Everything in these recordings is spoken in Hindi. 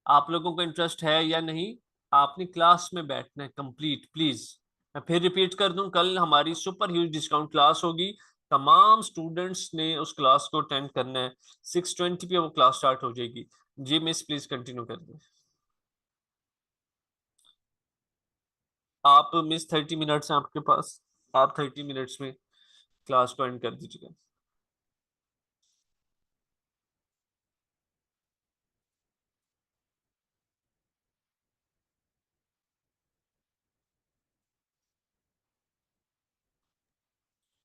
आप लोगों को इंटरेस्ट है या नहीं? आपने क्लास में बैठना है कंप्लीट, प्लीज। मैं फिर रिपीट कर दूं, कल हमारी सुपर ह्यूज डिस्काउंट क्लास होगी। तमाम स्टूडेंट्स ने उस क्लास को अटेंड करना है। 6:20 पे वो क्लास स्टार्ट हो जाएगी। जी मिस, प्लीज कंटिन्यू कर दें। आप मिस 30 मिनट्स हैं आपके पास। आप 30 मिनट्स में क्लास को एंड कर दीजिएगा।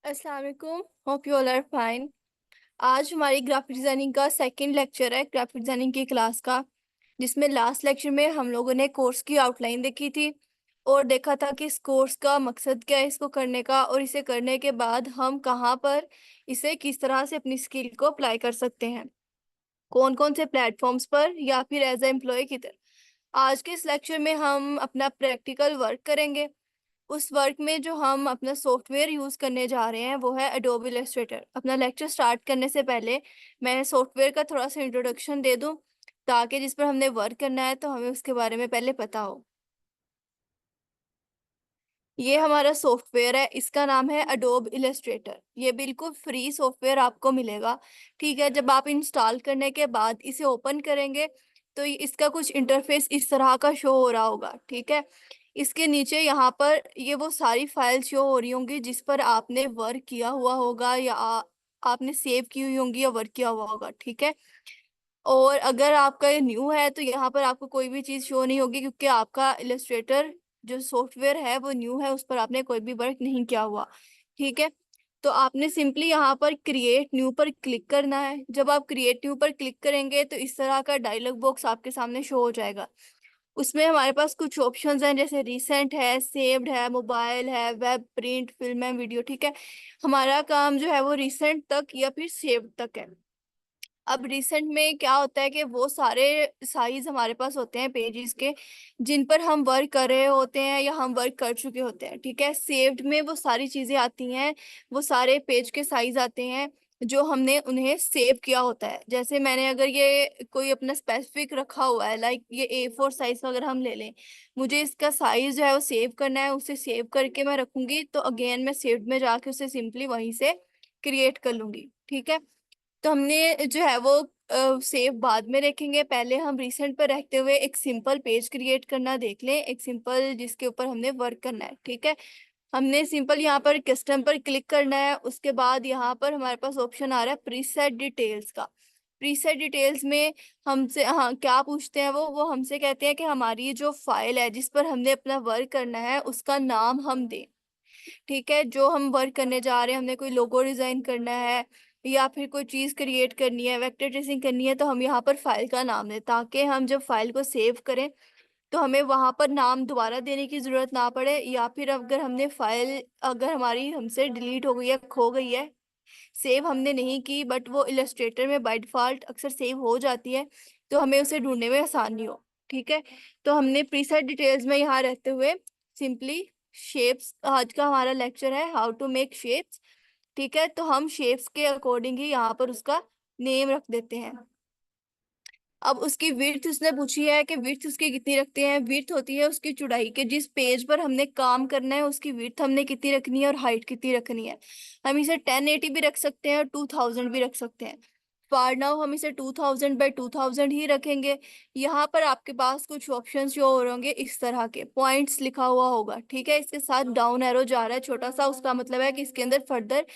अस्सलाम वालेकुम, hope you all are fine. आज हमारी ग्राफिक डिज़ाइनिंग का सेकंड लेक्चर है, ग्राफिक डिज़ाइनिंग की क्लास का, जिसमें लास्ट लेक्चर में हम लोगों ने कोर्स की आउटलाइन देखी थी और देखा था कि इस कोर्स का मकसद क्या है इसको करने का, और इसे करने के बाद हम कहाँ पर इसे किस तरह से अपनी स्किल को अप्लाई कर सकते हैं, कौन कौन से प्लेटफॉर्म्स पर या फिर एज ए एम्प्लॉय की तरह। आज के इस लेक्चर में हम अपना प्रैक्टिकल वर्क करेंगे। उस वर्क में जो हम अपना सॉफ्टवेयर यूज़ करने जा रहे हैं वो है एडोब इलस्ट्रेटर। अपना लेक्चर स्टार्ट करने से पहले मैं सॉफ्टवेयर का थोड़ा सा इंट्रोडक्शन दे दूं, ताकि जिस पर हमने वर्क करना है तो हमें उसके बारे में पहले पता हो। ये हमारा सॉफ्टवेयर है, इसका नाम है एडोब इलस्ट्रेटर। ये बिल्कुल फ्री सॉफ्टवेयर आपको मिलेगा। ठीक है, जब आप इंस्टॉल करने के बाद इसे ओपन करेंगे तो इसका कुछ इंटरफेस इस तरह का शो हो रहा होगा। ठीक है, इसके नीचे यहाँ पर ये वो सारी फाइल शो हो रही होंगी जिस पर आपने वर्क किया हुआ होगा या आपने सेव की हुई होंगी या वर्क किया हुआ होगा। ठीक है, और अगर आपका ये न्यू है तो यहाँ पर आपको कोई भी चीज़ शो नहीं होगी, क्योंकि आपका इलस्ट्रेटर जो सॉफ्टवेयर है वो न्यू है, उस पर आपने कोई भी वर्क नहीं किया हुआ। ठीक है, तो आपने सिंपली यहाँ पर क्रिएट न्यू पर क्लिक करना है। जब आप क्रिएट न्यू पर क्लिक करेंगे तो इस तरह का डायलॉग बॉक्स आपके सामने शो हो जाएगा। उसमें हमारे पास कुछ ऑप्शंस हैं, जैसे रिसेंट है, सेव्ड है, मोबाइल है, वेब, प्रिंट, फिल्म है, वीडियो। ठीक है, हमारा काम जो है वो रिसेंट तक या फिर सेव्ड तक है। अब रिसेंट में क्या होता है कि वो सारे साइज हमारे पास होते हैं पेजेस के, जिन पर हम वर्क कर रहे होते हैं या हम वर्क कर चुके होते हैं। ठीक है, सेव्ड में वो सारी चीजें आती हैं, वो सारे पेज के साइज आते हैं जो हमने उन्हें सेव किया होता है। जैसे मैंने अगर ये कोई अपना स्पेसिफिक रखा हुआ है, लाइक ये A4 साइज का अगर हम ले लें, मुझे इसका साइज जो है वो सेव करना है, उसे सेव करके मैं रखूंगी तो अगेन मैं सेव्ड में जाके उसे सिंपली वहीं से क्रिएट कर लूंगी। ठीक है, तो हमने जो है वो सेव बाद में रखेंगे, पहले हम रिसेंट पर रखते हुए एक सिंपल पेज क्रिएट करना देख लें, एक सिंपल जिसके ऊपर हमने वर्क करना है। ठीक है, हमने सिंपल यहाँ पर कस्टम पर क्लिक करना है। उसके बाद यहाँ पर हमारे पास ऑप्शन आ रहा है प्रीसेट डिटेल्स का। प्रीसेट डिटेल्स में हमसे हाँ क्या पूछते हैं, वो हमसे कहते हैं कि हमारी जो फाइल है जिस पर हमने अपना वर्क करना है उसका नाम हम दें। ठीक है, जो हम वर्क करने जा रहे हैं, हमने कोई लोगो डिजाइन करना है या फिर कोई चीज क्रिएट करनी है, वेक्टर ट्रेसिंग करनी है, तो हम यहाँ पर फाइल का नाम दें, ताकि हम जब फाइल को सेव करें तो हमें वहां पर नाम दोबारा देने की जरूरत ना पड़े। या फिर अगर हमने फाइल अगर हमारी हमसे डिलीट हो गई है, खो गई है, सेव हमने नहीं की, बट वो इलस्ट्रेटर में बाय डिफॉल्ट अक्सर सेव हो जाती है, तो हमें उसे ढूंढने में आसानी हो। ठीक है, तो हमने प्रीसेट डिटेल्स में यहाँ रहते हुए सिंपली शेप्स, आज का हमारा लेक्चर है हाउ टू मेक शेप्स। ठीक है, तो हम शेप्स के अकॉर्डिंग ही यहाँ पर उसका नेम रख देते हैं। अब उसकी विड्थ उसने पूछी है कि विड्थ उसकी कितनी रखते हैं। विड्थ होती है उसकी चौड़ाई के, जिस पेज पर हमने काम करना है उसकी विड्थ हमने कितनी रखनी है और हाइट कितनी रखनी है। हम इसे 1080 भी रख सकते हैं और 2000 भी रख सकते हैं। फॉर नाउ हम इसे 2000 बाई 2000 ही रखेंगे। यहाँ पर आपके पास कुछ ऑप्शन जो हो होंगे, इस तरह के पॉइंट्स लिखा हुआ होगा। ठीक है, इसके साथ डाउन एरो जा रहा है छोटा सा, उसका मतलब है कि इसके अंदर फर्दर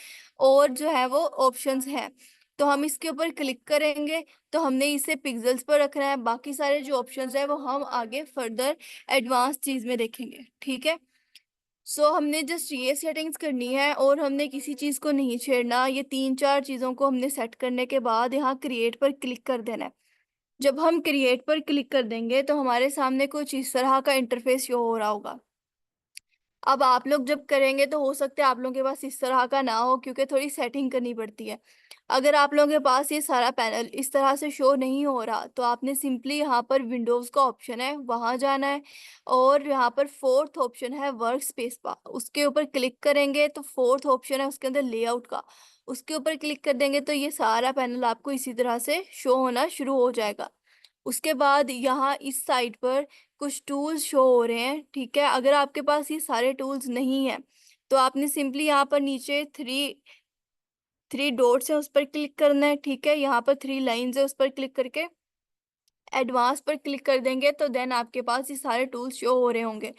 और जो है वो ऑप्शंस हैं। तो हम इसके ऊपर क्लिक करेंगे तो हमने इसे पिक्सेल्स पर रखना है, बाकी सारे जो ऑप्शंस है वो हम आगे फर्दर एडवांस चीज में देखेंगे। ठीक है, सो हमने जस्ट ये सेटिंग्स करनी है और हमने किसी चीज को नहीं छेड़ना। ये तीन चार चीजों को हमने सेट करने के बाद यहाँ क्रिएट पर क्लिक कर देना है। जब हम क्रिएट पर क्लिक कर देंगे तो हमारे सामने कुछ इस तरह का इंटरफेस शो हो रहा होगा। अब आप लोग जब करेंगे तो हो सकता है आप लोगों के पास इस तरह का ना हो, क्योंकि थोड़ी सेटिंग करनी पड़ती है। अगर आप लोगों के पास ये सारा पैनल इस तरह से शो नहीं हो रहा तो आपने सिंपली यहाँ पर विंडोज का ऑप्शन है वहां जाना है, और यहाँ पर फोर्थ ऑप्शन है वर्क स्पेस का, उसके ऊपर क्लिक करेंगे तो फोर्थ ऑप्शन है उसके अंदर लेआउट का, उसके ऊपर क्लिक कर देंगे तो ये सारा पैनल आपको इसी तरह से शो होना शुरू हो जाएगा। उसके बाद यहाँ इस साइड पर कुछ टूल्स शो हो रहे हैं, ठीक है। अगर आपके पास ये सारे टूल्स नहीं है तो आपने सिंपली यहाँ पर नीचे थ्री डॉट्स है उस पर क्लिक करना है, ठीक है। यहाँ पर थ्री लाइंस है उस पर क्लिक करके एडवांस पर क्लिक कर देंगे तो देन आपके पास ये सारे टूल्स शो हो रहे होंगे।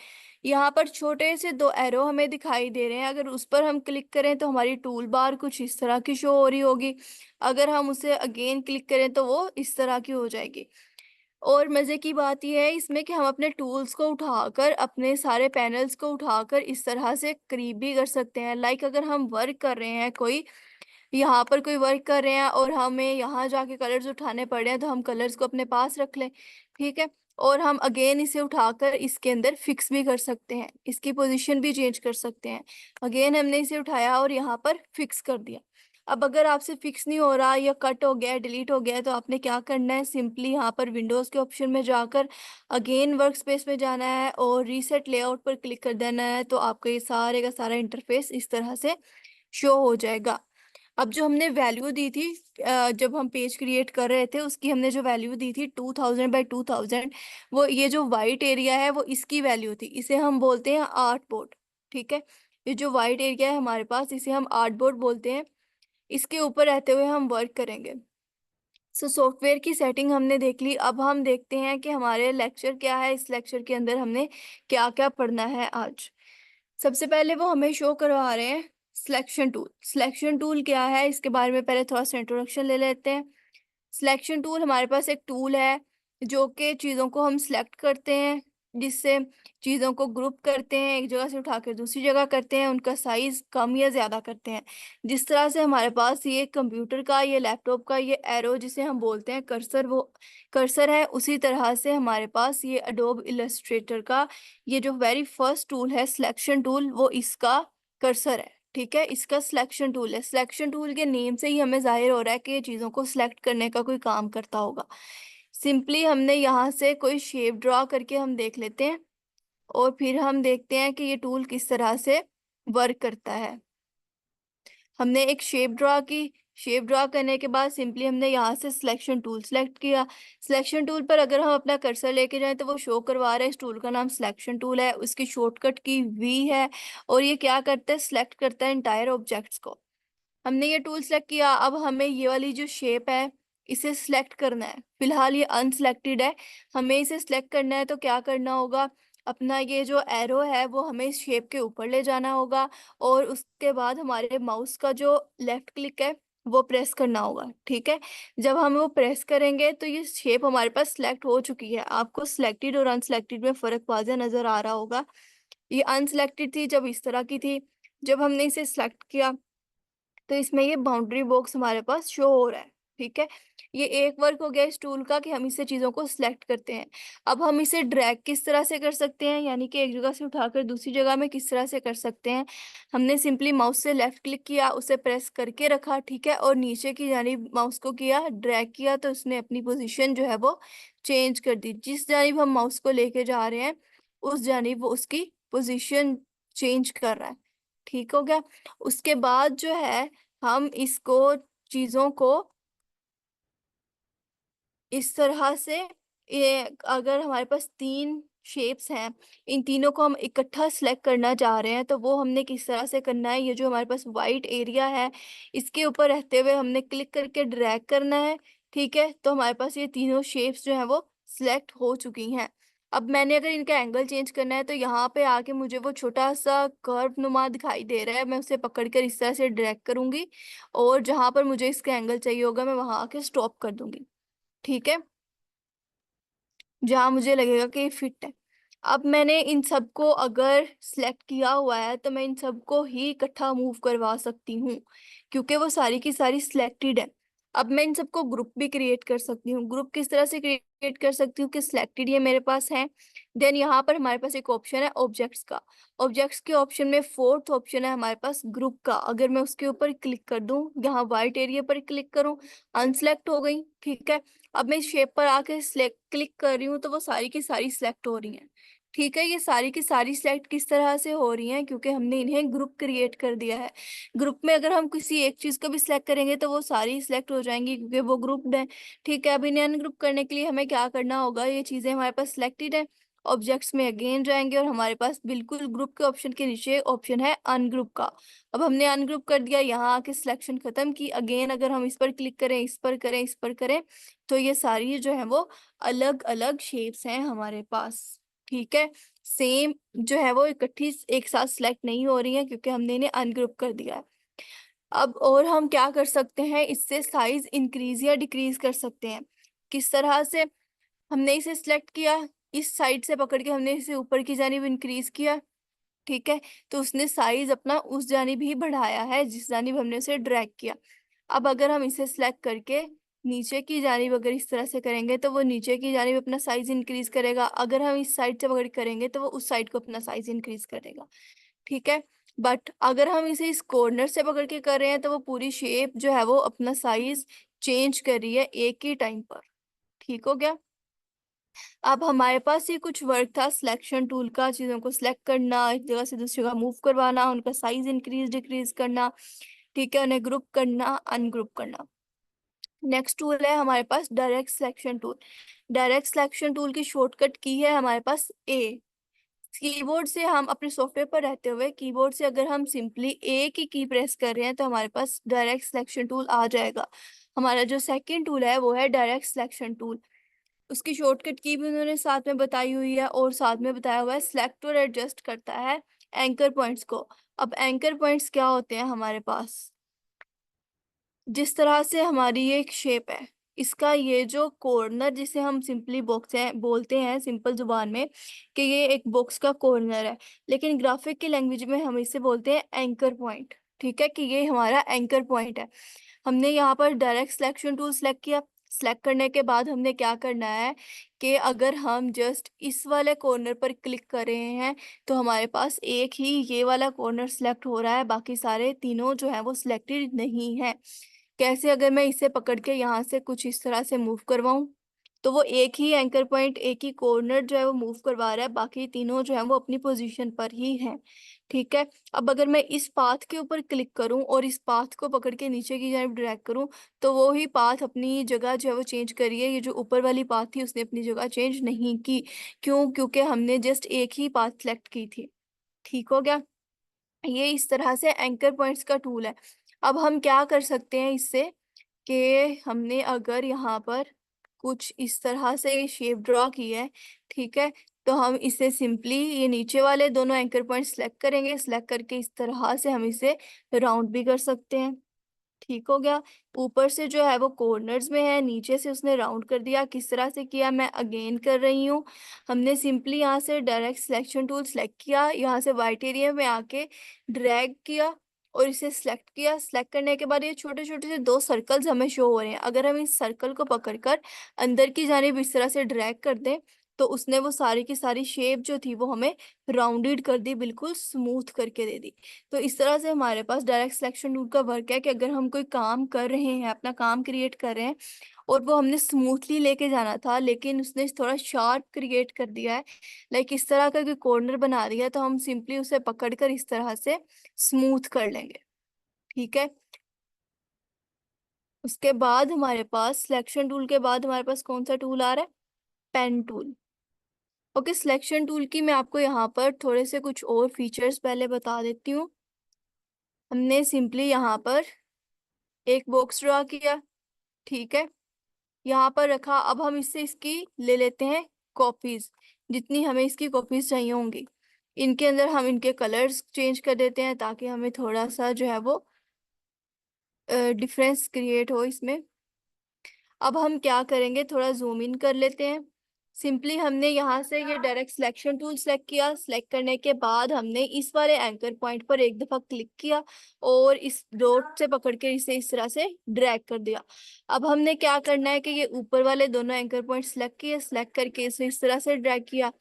यहाँ पर छोटे से दो एरो हमें दिखाई दे रहे हैं, अगर उस पर हम क्लिक करें तो हमारी टूल बार कुछ इस तरह की शो हो रही होगी। अगर हम उसे अगेन क्लिक करें तो वो इस तरह की हो जाएगी। और मज़े की बात यह है इसमें कि हम अपने टूल्स को उठाकर, अपने सारे पैनल्स को उठाकर इस तरह से करीब भी कर सकते हैं। लाइक अगर हम वर्क कर रहे हैं, कोई यहाँ पर कोई वर्क कर रहे हैं और हमें यहाँ जाके कलर्स उठाने पड़ रहे हैं तो हम कलर्स को अपने पास रख लें, ठीक है। और हम अगेन इसे उठाकर इसके अंदर फिक्स भी कर सकते हैं, इसकी पोजीशन भी चेंज कर सकते हैं। अगेन हमने इसे उठाया और यहाँ पर फिक्स कर दिया। अब अगर आपसे फिक्स नहीं हो रहा या कट हो गया, डिलीट हो गया, तो आपने क्या करना है, सिंपली यहाँ पर विंडोज़ के ऑप्शन में जाकर अगेन वर्क स्पेस में जाना है और रीसेट लेआउट पर क्लिक कर देना है। तो आपका ये सारे का सारा इंटरफेस इस तरह से शो हो जाएगा। अब जो हमने वैल्यू दी थी, जब हम पेज क्रिएट कर रहे थे उसकी हमने जो वैल्यू दी थी 2000 by 2000, वो ये जो वाइट एरिया है वो इसकी वैल्यू थी। इसे हम बोलते हैं आर्ट बोर्ड, ठीक है। ये जो वाइट एरिया है हमारे पास इसे हम आर्ट बोर्ड बोलते हैं। इसके ऊपर रहते हुए हम वर्क करेंगे। सॉफ्टवेयर की सेटिंग हमने देख ली। अब हम देखते हैं कि हमारे लेक्चर क्या है, इस लेक्चर के अंदर हमने क्या क्या पढ़ना है आज। सबसे पहले वो हमें शो करवा रहे हैं सिलेक्शन टूल। सिलेक्शन टूल क्या है इसके बारे में पहले थोड़ा सा इंट्रोडक्शन ले लेते हैं। सिलेक्शन टूल हमारे पास एक टूल है जो कि चीज़ों को हम सिलेक्ट करते हैं, जिससे चीज़ों को ग्रुप करते हैं, एक जगह से उठाकर दूसरी जगह करते हैं, उनका साइज़ कम या ज़्यादा करते हैं। जिस तरह से हमारे पास ये कंप्यूटर का, ये लैपटॉप का ये एरो जिसे हम बोलते हैं कर्सर, वो कर्सर है, उसी तरह से हमारे पास ये अडोब इलस्ट्रेटर का ये जो वेरी फर्स्ट टूल है सिलेक्शन टूल, वो इसका कर्सर है, ठीक है। इसका सिलेक्शन टूल है। सिलेक्शन टूल के नेम से ही हमें जाहिर हो रहा है कि ये चीज़ों को सिलेक्ट करने का कोई काम करता होगा। सिंपली हमने यहाँ से कोई शेप ड्रॉ करके हम देख लेते हैं और फिर हम देखते हैं कि ये टूल किस तरह से वर्क करता है। हमने एक शेप ड्रॉ की। शेप ड्रॉ करने के बाद सिंपली हमने यहाँ से सिलेक्शन टूल सेलेक्ट किया। सिलेक्शन टूल पर अगर हम अपना कर्सर लेके जाएं तो वो शो करवा रहा है इस टूल का नाम सिलेक्शन टूल है, उसकी शॉर्टकट की वी है और ये क्या करता है, सिलेक्ट करता है इंटायर ऑब्जेक्ट्स को। हमने ये टूल सेलेक्ट किया। अब हमें ये वाली जो शेप है इसे सिलेक्ट करना है। फिलहाल ये अनसिलेक्टेड है, हमें इसे सिलेक्ट करना है। तो क्या करना होगा, अपना ये जो एरो है वो हमें इस शेप के ऊपर ले जाना होगा और उसके बाद हमारे माउस का जो लेफ्ट क्लिक है वो प्रेस करना होगा, ठीक है। जब हम वो प्रेस करेंगे तो ये शेप हमारे पास सिलेक्ट हो चुकी है। आपको सिलेक्टेड और अनसिलेक्टेड में फ़र्क वाज़ेह नज़र आ रहा होगा। ये अनसिलेक्टेड थी जब इस तरह की थी, जब हमने इसे सिलेक्ट किया तो इसमें ये बाउंड्री बॉक्स हमारे पास शो हो रहा है, ठीक है। ये एक वर्क हो गया इस टूल का कि हम इससे चीज़ों को सिलेक्ट करते हैं। अब हम इसे ड्रैग किस तरह से कर सकते हैं, यानी कि एक जगह से उठाकर दूसरी जगह में किस तरह से कर सकते हैं। हमने सिंपली माउस से लेफ्ट क्लिक किया, उसे प्रेस करके रखा, ठीक है, और नीचे की जानिब माउस को किया, ड्रैग किया, तो उसने अपनी पोजीशन जो है वो चेंज कर दी। जिस जानिब हम माउस को लेके जा रहे हैं उस जानिब वो उसकी पोजीशन चेंज कर रहा है, ठीक हो गया। उसके बाद जो है हम इसको, चीज़ों को इस तरह से, ये अगर हमारे पास तीन शेप्स हैं, इन तीनों को हम इकट्ठा सेलेक्ट करना चाह रहे हैं तो वो हमने किस तरह से करना है। ये जो हमारे पास वाइट एरिया है इसके ऊपर रहते हुए हमने क्लिक करके ड्रैग करना है, ठीक है। तो हमारे पास ये तीनों शेप्स जो हैं वो सिलेक्ट हो चुकी हैं। अब मैंने अगर इनका एंगल चेंज करना है तो यहाँ पे आके मुझे वो छोटा सा कर्व नुमा दिखाई दे रहा है, मैं उसे पकड़कर इस तरह से ड्रैग करूंगी और जहां पर मुझे इसका एंगल चाहिए होगा मैं वहां आके स्टॉप कर दूंगी, ठीक है, जहां मुझे लगेगा कि ये फिट है। अब मैंने इन सबको अगर सिलेक्ट किया हुआ है तो मैं इन सबको ही इकट्ठा मूव करवा सकती हूँ क्योंकि वो सारी की सारी सिलेक्टेड है। अब मैं इन सबको ग्रुप भी क्रिएट कर सकती हूँ। ग्रुप किस तरह से क्रिएट कर सकती हूँ कि सिलेक्टेड ये मेरे पास है, देन यहाँ पर हमारे पास एक ऑप्शन है ऑब्जेक्ट्स का। ऑब्जेक्ट्स के ऑप्शन में फोर्थ ऑप्शन है हमारे पास ग्रुप का। अगर मैं उसके ऊपर क्लिक कर दूँ, यहाँ व्हाइट एरिया पर क्लिक करूँ, अनसिलेक्ट हो गई, ठीक है। अब मैं इस शेप पर आके सिलेक्ट क्लिक कर रही हूँ तो वो सारी की सारी सिलेक्ट हो रही हैं, ठीक है, ये सारी की सारी सिलेक्ट किस तरह से हो रही हैं, क्योंकि हमने इन्हें ग्रुप क्रिएट कर दिया है। ग्रुप में अगर हम किसी एक चीज को भी सिलेक्ट करेंगे तो वो सारी सिलेक्ट हो जाएंगी क्योंकि वो ग्रुप्ड है। ठीक है, अब इन्हें अनग्रुप करने के लिए हमें क्या करना होगा, ये चीजें हमारे पास सिलेक्टेड है, ऑब्जेक्ट्स में अगेन जाएंगे और हमारे पास बिल्कुल ग्रुप के ऑप्शन के नीचे ऑप्शन है अनग्रुप का। अब हमने अनग्रुप कर दिया, यहाँ आके सिलेक्शन खत्म की। अगेन अगर हम इस पर क्लिक करें, इस पर करें, इस पर करें, तो ये सारी जो है वो अलग अलग शेप्स हैं हमारे पास। ठीक है, सेम जो है वो इकट्ठी एक साथ सिलेक्ट नहीं हो रही है क्योंकि हमने इन्हें अनग्रुप कर दिया है। अब और हम क्या कर सकते हैं, इससे साइज इंक्रीज या डिक्रीज कर सकते हैं। किस तरह से, हमने इसे सिलेक्ट किया, इस साइड से पकड़ के हमने इसे ऊपर की जानिब इंक्रीज किया। ठीक है, तो उसने साइज अपना उस जानिब ही बढ़ाया है जिस जानिब हमने उसे ड्रैग किया। अब अगर हम इसे सिलेक्ट करके नीचे की जानिब अगर इस तरह से करेंगे तो वो नीचे की जानिब अपना साइज इंक्रीज करेगा, अगर हम इस साइड से पकड़ के करेंगे तो वो उस साइड को अपना साइज इंक्रीज करेगा। ठीक है, बट अगर हम इसे इस कॉर्नर से पकड़ के कर रहे हैं तो वो पूरी शेप जो है वो अपना साइज चेंज कर रही है एक ही टाइम पर। ठीक हो गया। अब हमारे पास ये कुछ वर्क था सिलेक्शन टूल का, चीज़ों को सिलेक्ट करना, एक जगह से दूसरी जगह मूव करवाना, उनका साइज इंक्रीज डिक्रीज करना। ठीक है, उन्हें ग्रुप करना, अनग्रुप करना। नेक्स्ट टूल है हमारे पास direct selection tool. Direct selection tool की शॉर्टकट की है हमारे पास ए। कीबोर्ड से हम अपने सॉफ्टवेयर पर रहते हुए कीबोर्ड से अगर हम सिंपली ए की प्रेस कर रहे हैं तो हमारे पास डायरेक्ट सिलेक्शन टूल आ जाएगा। हमारा जो सेकंड टूल है वो है डायरेक्ट सिलेक्शन टूल। उसकी शॉर्टकट की भी उन्होंने साथ में बताई हुई है और साथ में बताया हुआ है सिलेक्ट और एडजस्ट करता है एंकर पॉइंट्स को। अब एंकर पॉइंट्स क्या होते हैं हमारे पास, जिस तरह से हमारी ये एक शेप है, इसका ये जो कॉर्नर जिसे हम सिंपली बॉक्स है बोलते हैं सिंपल जुबान में कि ये एक बॉक्स का कॉर्नर है, लेकिन ग्राफिक की लैंग्वेज में हम इसे बोलते हैं एंकर पॉइंट। ठीक है, कि ये हमारा एंकर पॉइंट है। हमने यहाँ पर डायरेक्ट सिलेक्शन टूल सेलेक्ट किया। सेलेक्ट करने के बाद हमने क्या करना है कि अगर हम जस्ट इस वाले कॉर्नर पर क्लिक कर रहे हैं तो हमारे पास एक ही ये वाला कॉर्नर सेलेक्ट हो रहा है, बाकी सारे तीनों जो है वो सिलेक्टेड नहीं है। कैसे, अगर मैं इसे पकड़ के यहाँ से कुछ इस तरह से मूव करवाऊं तो वो एक ही एंकर पॉइंट, एक ही कॉर्नर जो है वो मूव करवा रहा है, बाकी तीनों जो है वो अपनी पोजीशन पर ही हैं। ठीक है, अब अगर मैं इस पाथ के ऊपर क्लिक करूं और इस पाथ को पकड़ के नीचे की तरफ ड्रैग करूं तो वो ही पाथ अपनी जगह जो है वो चेंज करिए, ये जो ऊपर वाली पाथ थी उसने अपनी जगह चेंज नहीं की। क्यों, क्योंकि हमने जस्ट एक ही पाथ सेलेक्ट की थी। ठीक हो गया, ये इस तरह से एंकर पॉइंट्स का टूल है। अब हम क्या कर सकते हैं इससे कि हमने अगर यहाँ पर कुछ इस तरह से शेप ड्रॉ की है, ठीक है, तो हम इसे सिंपली ये नीचे वाले दोनों एंकर पॉइंट सेलेक्ट करेंगे। सेलेक्ट करके इस तरह से हम इसे राउंड भी कर सकते हैं। ठीक हो गया, ऊपर से जो है वो कॉर्नर्स में है, नीचे से उसने राउंड कर दिया। किस तरह से किया मैं अगेन कर रही हूँ। हमने सिंपली यहाँ से डायरेक्ट सिलेक्शन टूल सेलेक्ट किया, यहाँ से वाइट एरिया में आके ड्रैग किया और इसे सिलेक्ट किया। सिलेक्ट करने के बाद ये छोटे छोटे से दो सर्कल्स हमें शो हो रहे हैं। अगर हम इस सर्कल को पकड़कर अंदर की जानिब इस तरह से ड्रैग कर दें तो उसने वो सारी की सारी शेप जो थी वो हमें राउंडेड कर दी, बिल्कुल स्मूथ करके दे दी। तो इस तरह से हमारे पास डायरेक्ट सिलेक्शन टूल का वर्क है कि अगर हम कोई काम कर रहे हैं, अपना काम क्रिएट कर रहे हैं और वो हमने स्मूथली लेके जाना था लेकिन उसने थोड़ा शार्प क्रिएट कर दिया है, लाइक इस तरह का कोई कॉर्नर बना दिया, तो हम सिंपली उसे पकड़कर इस तरह से स्मूथ कर लेंगे। ठीक है, उसके बाद हमारे पास सिलेक्शन टूल के बाद हमारे पास कौन सा टूल आ रहा है, pen tool. Okay, selection tool की मैं आपको यहाँ पर थोड़े से कुछ और फीचर्स पहले बता देती हूँ। हमने सिंपली यहाँ पर एक बॉक्स ड्रा किया, ठीक है, यहाँ पर रखा। अब हम इससे इसकी ले लेते हैं कॉपीज, जितनी हमें इसकी कॉपीज चाहिए होंगी। इनके अंदर हम इनके कलर्स चेंज कर देते हैं ताकि हमें थोड़ा सा जो है वो डिफरेंस क्रिएट हो इसमें। अब हम क्या करेंगे, थोड़ा जूम इन कर लेते हैं। सिंपली हमने यहाँ से ये डायरेक्ट सिलेक्शन टूल सेलेक्ट किया। सिलेक्ट करने के बाद हमने इस वाले एंकर पॉइंट पर एक दफा क्लिक किया और इस डॉट से पकड़ के इसे इस तरह से ड्रैग कर दिया। अब हमने क्या करना है कि ये ऊपर वाले दोनों एंकर पॉइंट सेलेक्ट किए। सेलेक्ट करके इसे इस तरह से ड्रैग किया।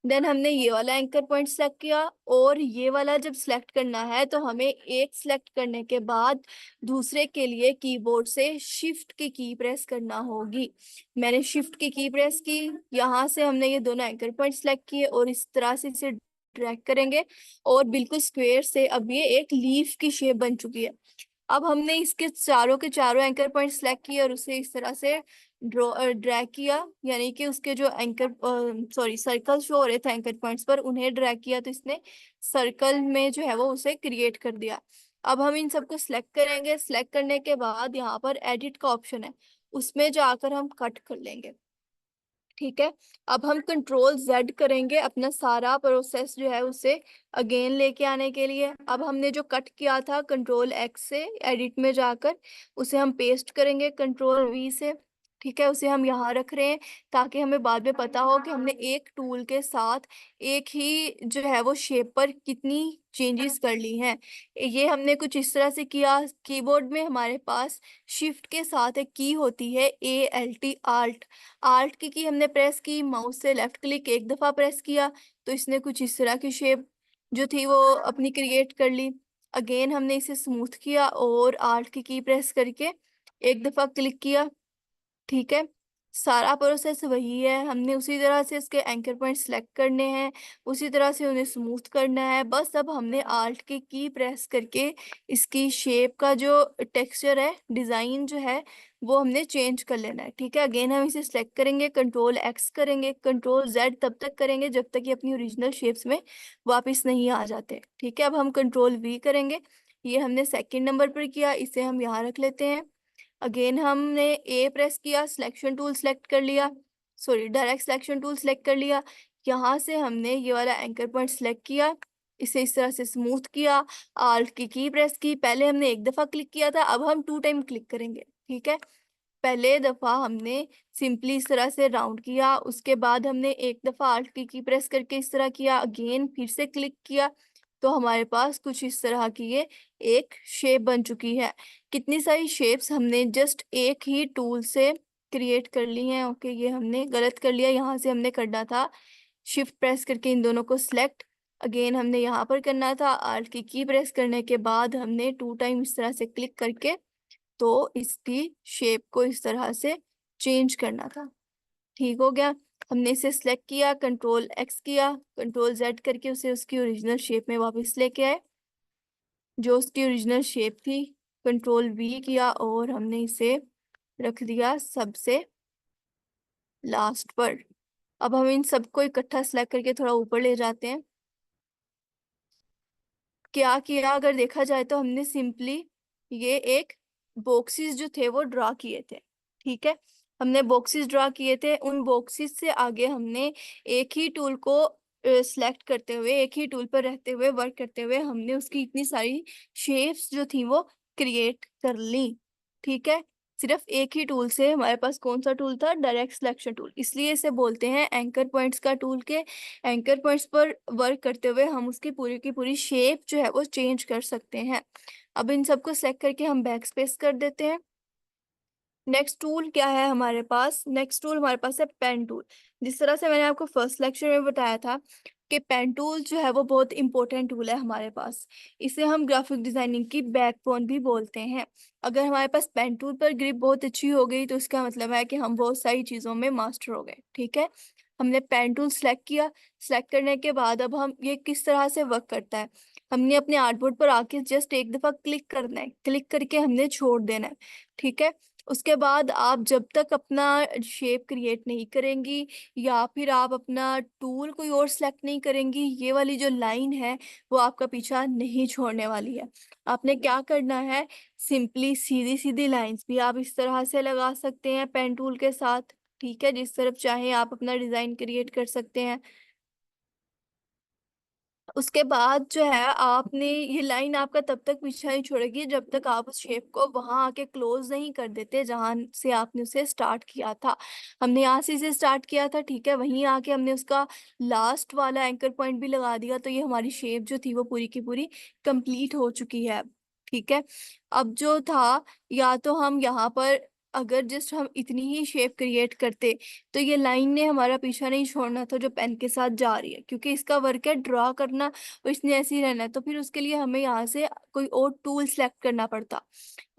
देन हमने ये वाला एंकर पॉइंट सेलेक्ट किया, और ये वाला जब सिलेक्ट करना है तो हमें एक सिलेक्ट करने के बाद दूसरे के लिए कीबोर्ड से शिफ्ट की प्रेस करना होगी। मैंने शिफ्ट की प्रेस की, यहाँ से हमने ये दोनों एंकर पॉइंट सेलेक्ट किए और इस तरह से इसे ड्रैग करेंगे और बिल्कुल स्क्वायर से अब ये एक लीफ की शेप बन चुकी है। अब हमने इसके चारों के चारों एंकर पॉइंट सेलेक्ट किए और उसे इस तरह से ड्रैग किया, यानी कि उसके जो एंकर सर्कल शो हो रहे थे एंकर पॉइंट्स पर, उन्हें ड्रैग किया तो इसने सर्कल में जो है वो उसे क्रिएट कर दिया। अब हम इन सबको सिलेक्ट करेंगे, सिलेक्ट करने के बाद यहाँ पर एडिट का ऑप्शन है, उसमें जाकर हम कट कर लेंगे। ठीक है, अब हम कंट्रोल जेड करेंगे अपना सारा प्रोसेस जो है उसे अगेन लेके आने के लिए। अब हमने जो कट किया था कंट्रोल एक्स से एडिट में जाकर, उसे हम पेस्ट करेंगे कंट्रोल वी से। ठीक है, उसे हम यहाँ रख रहे हैं ताकि हमें बाद में पता हो कि हमने एक टूल के साथ एक ही जो है वो शेप पर कितनी चेंजेस कर ली हैं। ये हमने कुछ इस तरह से किया। कीबोर्ड में हमारे पास शिफ्ट के साथ एक की होती है ALT, आल्ट। आल्ट की हमने प्रेस की, माउस से लेफ्ट क्लिक एक दफा प्रेस किया तो इसने कुछ इस तरह की शेप जो थी वो अपनी क्रिएट कर ली। अगेन हमने इसे स्मूथ किया और आल्ट की प्रेस करके एक दफा क्लिक किया। ठीक है, सारा प्रोसेस वही है, हमने उसी तरह से इसके एंकर पॉइंट सेलेक्ट करने हैं, उसी तरह से उन्हें स्मूथ करना है। बस अब हमने आल्ट की प्रेस करके इसकी शेप का जो टेक्सचर है, डिजाइन जो है, वो हमने चेंज कर लेना है। ठीक है, अगेन हम इसे सेलेक्ट करेंगे, कंट्रोल एक्स करेंगे, कंट्रोल जेड तब तक करेंगे जब तक ये अपनी ओरिजिनल शेप्स में वापस नहीं आ जाते। ठीक है, अब हम कंट्रोल वी करेंगे, ये हमने सेकंड नंबर पर किया, इसे हम यहाँ रख लेते हैं। अगेन हमने ए प्रेस किया, सिलेक्शन टूल सेलेक्ट कर लिया, sorry direct selection tool select कर लिया। यहाँ से हमने ये वाला एंकर पॉइंट सेलेक्ट किया, इसे इस तरह से स्मूथ किया, आल्ट की प्रेस की। पहले हमने एक दफा क्लिक किया था, अब हम 2 टाइम क्लिक करेंगे। ठीक है, पहले दफा हमने सिंपली इस तरह से राउंड किया, उसके बाद हमने एक दफा आल्ट की प्रेस करके इस तरह किया, अगेन फिर से क्लिक किया, तो हमारे पास कुछ इस तरह की ये एक शेप बन चुकी है। कितनी सारी शेप्स हमने जस्ट एक ही टूल से क्रिएट कर ली हैं। ओके, ये हमने गलत कर लिया, यहाँ से हमने करना था शिफ्ट प्रेस करके इन दोनों को सिलेक्ट, अगेन हमने यहाँ पर करना था आल्ट की प्रेस करने के बाद हमने 2 टाइम इस तरह से क्लिक करके तो इसकी शेप को इस तरह से चेंज करना था। ठीक हो गया, हमने इसे सिलेक्ट किया, कंट्रोल एक्स किया, कंट्रोल जेड करके उसे उसकी ओरिजिनल शेप में वापस लेके आए, जो उसकी ओरिजिनल शेप थी। कंट्रोल वी किया और हमने इसे रख दिया सबसे लास्ट पर। अब हम इन सबको इकट्ठा सेलेक्ट करके थोड़ा ऊपर ले जाते हैं। क्या किया, अगर देखा जाए तो हमने सिंपली ये एक बॉक्सेस जो थे वो ड्रा किए थे। ठीक है, हमने बॉक्सेस ड्रा किए थे, उन बॉक्सेस से आगे हमने एक ही टूल को सिलेक्ट करते हुए, एक ही टूल पर रहते हुए, वर्क करते हुए हमने उसकी इतनी सारी शेप्स जो थी वो क्रिएट कर ली। ठीक है, सिर्फ एक ही टूल से। हमारे पास कौन सा टूल था? डायरेक्ट सिलेक्शन टूल, इसलिए इसे बोलते हैं एंकर पॉइंट्स का टूल। के एंकर पॉइंट्स पर वर्क करते हुए हम उसकी पूरी की पूरी शेप जो है वो चेंज कर सकते हैं। अब इन सबको सेलेक्ट करके हम बैक स्पेस कर देते हैं। नेक्स्ट टूल क्या है हमारे पास? नेक्स्ट टूल हमारे पास है पेन टूल। जिस तरह से मैंने आपको फर्स्ट लेक्चर में बताया था कि पेन टूल जो है वो बहुत इंपॉर्टेंट टूल है हमारे पास, इसे हम ग्राफिक डिजाइनिंग की बैकबोन भी बोलते हैं। अगर हमारे पास पेन टूल पर ग्रिप बहुत अच्छी हो गई तो इसका मतलब है कि हम बहुत सारी चीज़ों में मास्टर हो गए। ठीक है, हमने पेन टूल सेलेक्ट किया, सेलेक्ट करने के बाद अब हम ये किस तरह से वर्क करता है, हमने अपने आर्टबोर्ड पर आके जस्ट एक दफा क्लिक करना है, क्लिक करके हमने छोड़ देना है। ठीक है, उसके बाद आप जब तक अपना शेप क्रिएट नहीं करेंगी या फिर आप अपना टूल कोई और सेलेक्ट नहीं करेंगी, ये वाली जो लाइन है वो आपका पीछा नहीं छोड़ने वाली है। आपने क्या करना है, सिंपली सीधी सीधी लाइंस भी आप इस तरह से लगा सकते हैं पेन टूल के साथ। ठीक है, जिस तरफ चाहे आप अपना डिजाइन क्रिएट कर सकते हैं। उसके बाद जो है आपने ये लाइन आपका तब तक पीछा नहीं छोड़ेगी जब तक आप उस शेप को वहां आके क्लोज नहीं कर देते जहां से आपने उसे स्टार्ट किया था। हमने यहाँ से इसे स्टार्ट किया था, ठीक है, वहीं आके हमने उसका लास्ट वाला एंकर पॉइंट भी लगा दिया, तो ये हमारी शेप जो थी वो पूरी की पूरी कंप्लीट हो चुकी है। ठीक है, अब जो था या तो हम यहाँ पर अगर जस्ट हम इतनी ही शेप क्रिएट करते तो ये लाइन ने हमारा पीछा नहीं छोड़ना था जो पेन के साथ जा रही है, क्योंकि इसका वर्क है ड्रॉ करना और इसने ऐसे ही रहना है। तो फिर उसके लिए हमें यहाँ से कोई और टूल सेलेक्ट करना पड़ता।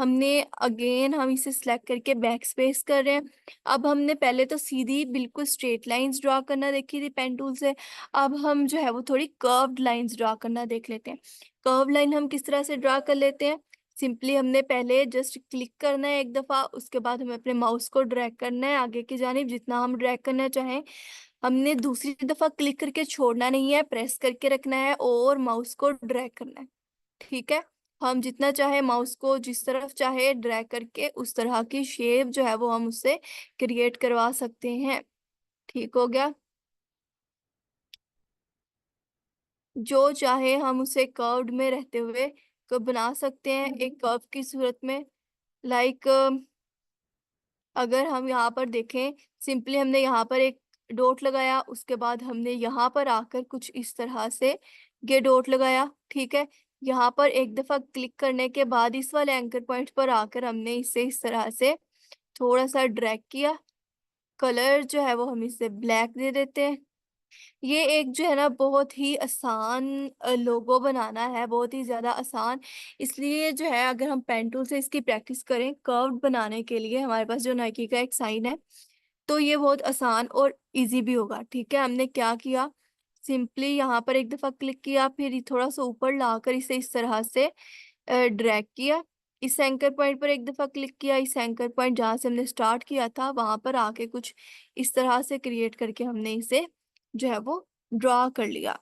हमने अगेन हम इसे सिलेक्ट करके बैक स्पेस कर रहे हैं। अब हमने पहले तो सीधी बिल्कुल स्ट्रेट लाइंस ड्रॉ करना देखी थी पेन टूल से, अब हम जो है वो थोड़ी कर्व्ड लाइंस ड्रॉ करना देख लेते हैं। कर्व लाइन हम किस तरह से ड्रॉ कर लेते हैं? सिंपली हमने पहले जस्ट क्लिक करना है एक दफ़ा, उसके बाद हमें अपने माउस को ड्रैग करना है आगे की जानिब जितना हम ड्रैग करना चाहें। हमने दूसरी दफ़ा क्लिक करके छोड़ना नहीं है, प्रेस करके रखना है और माउस को ड्रैग करना है। ठीक है, हम जितना चाहे माउस को जिस तरफ चाहे ड्रैग करके उस तरह की शेप जो है वो हम उससे क्रिएट करवा सकते हैं। ठीक हो गया? जो चाहे हम उसे कर्व्ड में रहते हुए को बना सकते हैं एक कर्व की सूरत में। लाइक अगर हम यहाँ पर देखें, सिंपली हमने यहाँ पर एक डॉट लगाया, उसके बाद हमने यहाँ पर आकर कुछ इस तरह से ये डॉट लगाया। ठीक है, यहाँ पर एक दफ़ा क्लिक करने के बाद इस वाले एंकर पॉइंट पर आकर हमने इसे इस तरह से थोड़ा सा ड्रैग किया। कलर जो है वो हम इसे ब्लैक दे देते हैं। ये एक जो है ना बहुत ही आसान लोगो बनाना है, बहुत ही ज़्यादा आसान। इसलिए जो है अगर हम पेन टूल से इसकी प्रैक्टिस करें कर्व बनाने के लिए, हमारे पास जो नाइकी का एक साइन है, तो ये बहुत आसान और इजी भी होगा। ठीक है, हमने क्या किया, सिंपली यहाँ पर एक दफ़ा क्लिक किया, फिर ये थोड़ा सा ऊपर लाकर इसे इस तरह से ड्रैग किया। इस एंकर पॉइंट पर एक दफ़ा क्लिक किया, इस एंकर पॉइंट जहाँ से हमने स्टार्ट किया था वहाँ पर आके कुछ इस तरह से क्रिएट करके हमने इसे जो है वो ड्रॉ कर लिया।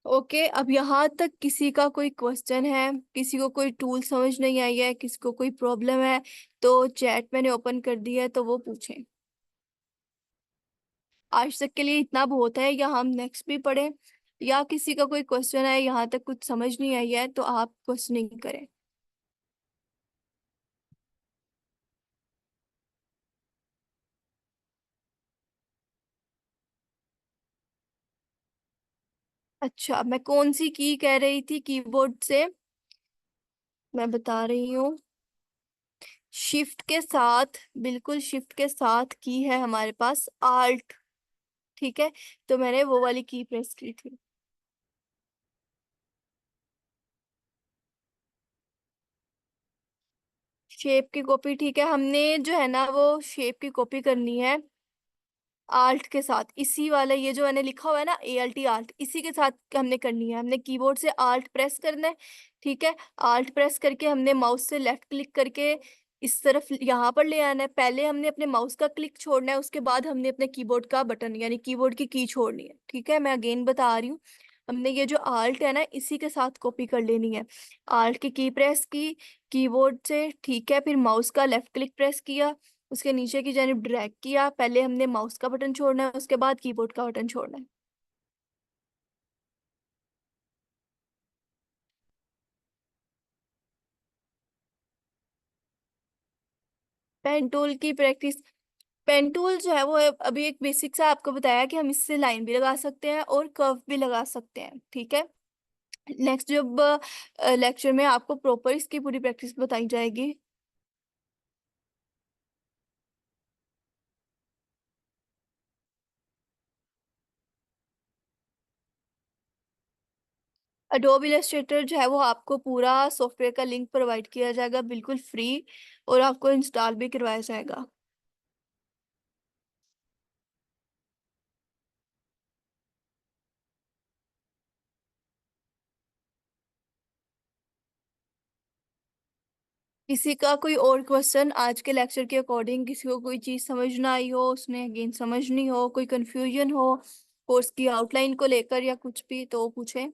ओके, अब यहाँ तक किसी का कोई क्वेश्चन है, किसी को कोई टूल समझ नहीं आई है, किसी को कोई प्रॉब्लम है, तो चैट मैंने ओपन कर दी है तो वो पूछें। आज तक के लिए इतना बहुत है, या हम नेक्स्ट भी पढ़ें, या किसी का कोई क्वेश्चन है यहाँ तक कुछ समझ नहीं आई है तो आप क्वेश्चनिंग करें। अच्छा, मैं कौन सी की कह रही थी कीबोर्ड से? मैं बता रही हूँ, शिफ्ट के साथ, बिल्कुल शिफ्ट के साथ की है हमारे पास आल्ट। ठीक है, तो मैंने वो वाली की प्रेस की थी। शेप की कॉपी, ठीक है, हमने जो है ना वो शेप की कॉपी करनी है आल्ट के साथ, इसी वाला ये जो मैंने लिखा हुआ है ना ALT आल्ट, इसी के साथ हमने करनी है। हमने कीबोर्ड से आल्ट प्रेस करना है। ठीक है, आल्ट प्रेस करके हमने माउस से लेफ्ट क्लिक करके इस तरफ यहाँ पर ले आना है। पहले हमने अपने माउस का क्लिक छोड़ना है, उसके बाद हमने अपने कीबोर्ड का बटन यानी कीबोर्ड की छोड़नी है। ठीक है, मैं अगेन बता रही हूँ, हमने ये जो आल्ट है ना इसी के साथ कॉपी कर लेनी है। आल्ट की प्रेस की कीबोर्ड से, ठीक है, फिर माउस का लेफ्ट क्लिक प्रेस किया, उसके नीचे की जानिब ड्रैग किया। पहले हमने माउस का बटन छोड़ना है, उसके बाद कीबोर्ड का बटन छोड़ना है। पेन टूल की प्रैक्टिस, पेन टूल जो है वो अभी एक बेसिक सा आपको बताया कि हम इससे लाइन भी लगा सकते हैं और कर्व भी लगा सकते हैं। ठीक है, नेक्स्ट जब लेक्चर में आपको प्रॉपर इसकी पूरी प्रैक्टिस बताई जाएगी। अडोब इलस्ट्रेटर जो है वो आपको पूरा सॉफ्टवेयर का लिंक प्रोवाइड किया जाएगा बिल्कुल फ्री, और आपको इंस्टॉल भी करवाया जाएगा। किसी का कोई और क्वेश्चन आज के लेक्चर के अकॉर्डिंग, किसी को कोई चीज़ समझ ना आई हो, उसने अगेन समझनी हो, कोई कंफ्यूजन हो कोर्स की आउटलाइन को लेकर या कुछ भी, तो पूछें।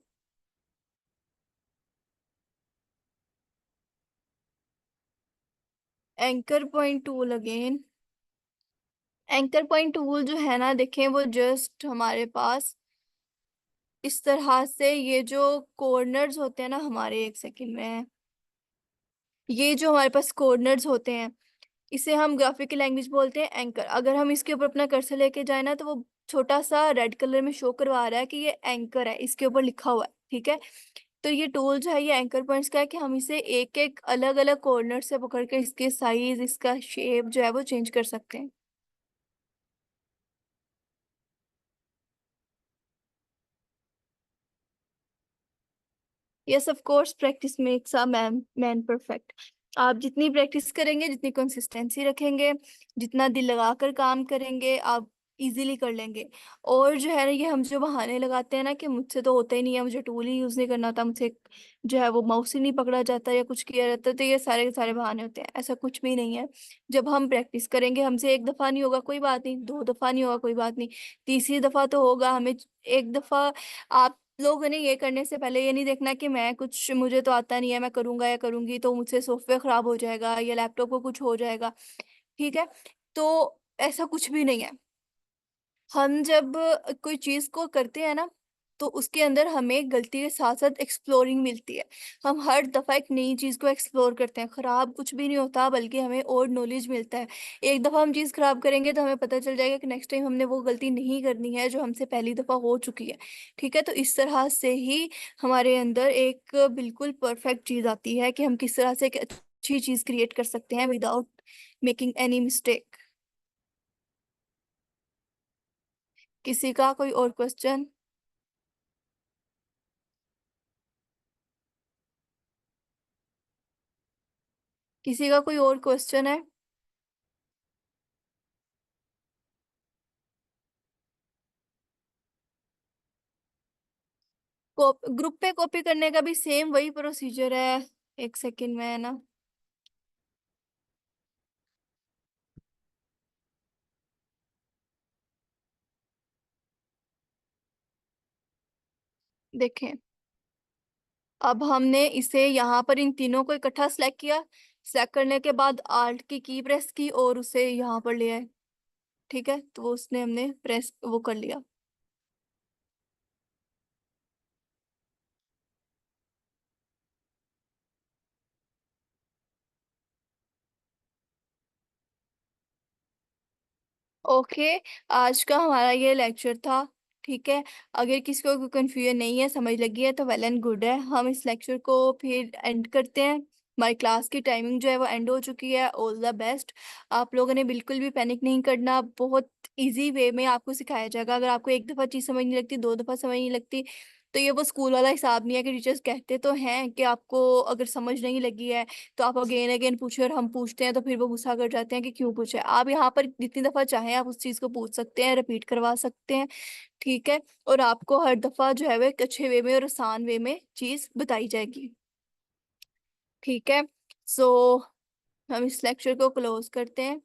Anchor point tool again, anchor point tool जो है ना देखें वो जस्ट हमारे पास इस तरह से, ये जो कॉर्नर्स होते हैं ना हमारे, एक सेकंड में, ये जो हमारे पास कॉर्नर्स होते हैं इसे हम ग्राफिकल लैंग्वेज बोलते हैं एंकर। अगर हम इसके ऊपर अपना कर्सर लेके जाए ना तो वो छोटा सा रेड कलर में शो करवा रहा है कि ये एंकर है, इसके ऊपर लिखा हुआ है। ठीक है, तो ये टूल जो है ये एंकर पॉइंट्स का है कि हम इसे एक एक अलग अलग कॉर्नर से पकड़ के इसके साइज, इसका शेप जो है वो चेंज कर सकते हैं। Yes of course, practice makes a man perfect. आप जितनी प्रैक्टिस करेंगे, जितनी कंसिस्टेंसी रखेंगे, जितना दिल लगाकर काम करेंगे, आप इजीली कर लेंगे। और जो है ना, ये हम जो बहाने लगाते हैं ना कि मुझसे तो होता ही नहीं है, मुझे टूल ही यूज नहीं करना होता, मुझसे जो है वो माउस ही नहीं पकड़ा जाता या कुछ किया जाता, तो ये सारे के सारे बहाने होते हैं। ऐसा कुछ भी नहीं है। जब हम प्रैक्टिस करेंगे, हमसे एक दफा नहीं होगा कोई बात नहीं, दो दफा नहीं होगा कोई बात नहीं, तीसरी दफा तो होगा। हमें एक दफा, आप लोगों ने ये करने से पहले ये नहीं देखना कि मैं कुछ, मुझे तो आता नहीं है, मैं करूंगा या करूंगी तो मुझसे सॉफ्टवेयर खराब हो जाएगा या लैपटॉप को कुछ हो जाएगा। ठीक है, तो ऐसा कुछ भी नहीं है। हम जब कोई चीज को करते हैं ना, तो उसके अंदर हमें गलती के साथ साथ एक्सप्लोरिंग मिलती है। हम हर दफा एक नई चीज को एक्सप्लोर करते हैं, खराब कुछ भी नहीं होता, बल्कि हमें और नॉलेज मिलता है। एक दफा हम चीज खराब करेंगे तो हमें पता चल जाएगा कि नेक्स्ट टाइम हमने वो गलती नहीं करनी है जो हमसे पहली दफा हो चुकी है। ठीक है, तो इस तरह से ही हमारे अंदर एक बिल्कुल परफेक्ट चीज आती है कि हम किस तरह से एक अच्छी चीज क्रिएट कर सकते हैं विदाउट मेकिंग एनी मिस्टेक। किसी का कोई और क्वेश्चन? किसी का कोई और क्वेश्चन है? ग्रुप पे कॉपी करने का भी सेम वही प्रोसीजर है। एक सेकंड में है ना, देखें। अब हमने इसे यहाँ पर इन तीनों को इकट्ठा सेलेक्ट किया। सेलेक्ट करने के बाद आल्ट की प्रेस की और उसे यहाँ पर ले आए। ठीक है, तो वो उसने हमने प्रेस वो कर लिया। ओके, आज का हमारा ये लेक्चर था। ठीक है, अगर किसी को कोई कंफ्यूजन नहीं है, समझ लगी है, तो वेल एंड गुड है। हम इस लेक्चर को फिर एंड करते हैं। हमारी क्लास की टाइमिंग जो है वो एंड हो चुकी है। All the best. आप लोगों ने बिल्कुल भी पैनिक नहीं करना, बहुत इजी वे में आपको सिखाया जाएगा। अगर आपको एक दफ़ा चीज़ समझ नहीं लगती, दो दफ़ा समझ नहीं लगती, तो ये वो स्कूल वाला हिसाब नहीं है कि टीचर्स कहते तो हैं कि आपको अगर समझ नहीं लगी है तो आप अगेन अगेन पूछे, और हम पूछते हैं तो फिर वो गुस्सा कर जाते हैं कि क्यों पूछे। आप यहाँ पर जितनी दफा चाहें आप उस चीज को पूछ सकते हैं, रिपीट करवा सकते हैं। ठीक है, और आपको हर दफा जो है वो एक अच्छे वे में और आसान वे में चीज बताई जाएगी। ठीक है, सो हम इस लेक्चर को क्लोज करते हैं।